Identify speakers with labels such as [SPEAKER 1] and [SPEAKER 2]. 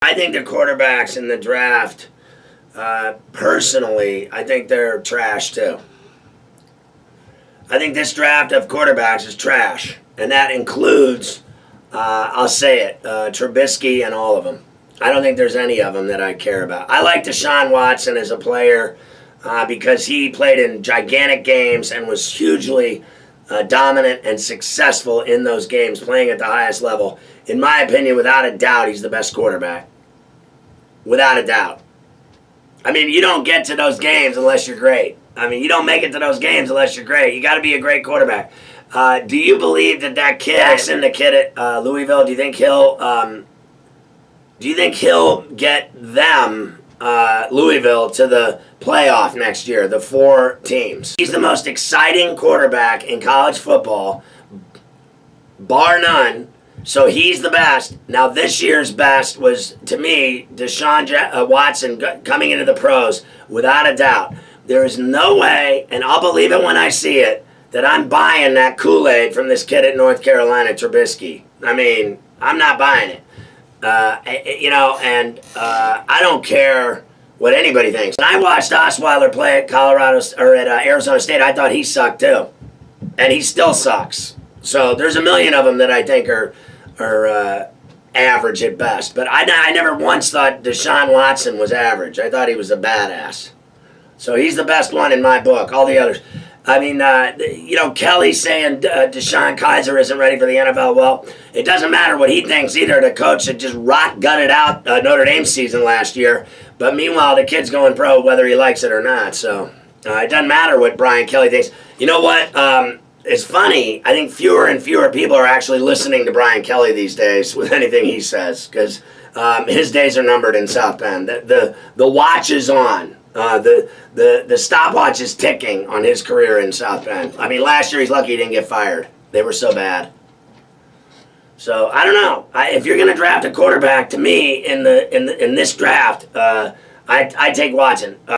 [SPEAKER 1] I think the quarterbacks in the draft, personally, I think they're trash too. I think this draft of quarterbacks is trash. And that includes, I'll say it, Trubisky and all of them. I don't think there's any of them that I care about. I like Deshaun Watson as a player because he played in gigantic games and was hugely dominant and successful in those games, playing at the highest level. In my opinion, without a doubt, he's the best quarterback. Without a doubt. I mean, you don't get to those games unless you're great. I mean, you don't make it to those games unless you're great. You got to be a great quarterback. Do you believe that kid, Jackson, the kid at Louisville, do you think he'll get them, Louisville, to the playoff next year, the 4 teams? He's the most exciting quarterback in college football, bar none. So he's the best. Now this year's best was, to me, Deshaun Watson coming into the pros, without a doubt. There is no way, and I'll believe it when I see it, that I'm buying that Kool-Aid from this kid at North Carolina, Trubisky. I mean, I'm not buying it. I don't care what anybody thinks. When I watched Osweiler play at Arizona State, I thought he sucked too. And he still sucks. So there's a million of them that I think are average at best. But I never once thought Deshaun Watson was average. I thought he was a badass. So he's the best one in my book. All the others. I mean, Kelly saying Deshaun Kaiser isn't ready for the NFL. Well, it doesn't matter what he thinks either. The coach that just gutted out Notre Dame season last year. But meanwhile, the kid's going pro whether he likes it or not. So it doesn't matter what Brian Kelly thinks. You know what? It's funny. I think fewer and fewer people are actually listening to Brian Kelly these days with anything he says, because his days are numbered in South Bend. The watch is on. The stopwatch is ticking on his career in South Bend. I mean, last year he's lucky he didn't get fired. They were so bad. So I don't know. If you're going to draft a quarterback, to me in this draft, I take Watson.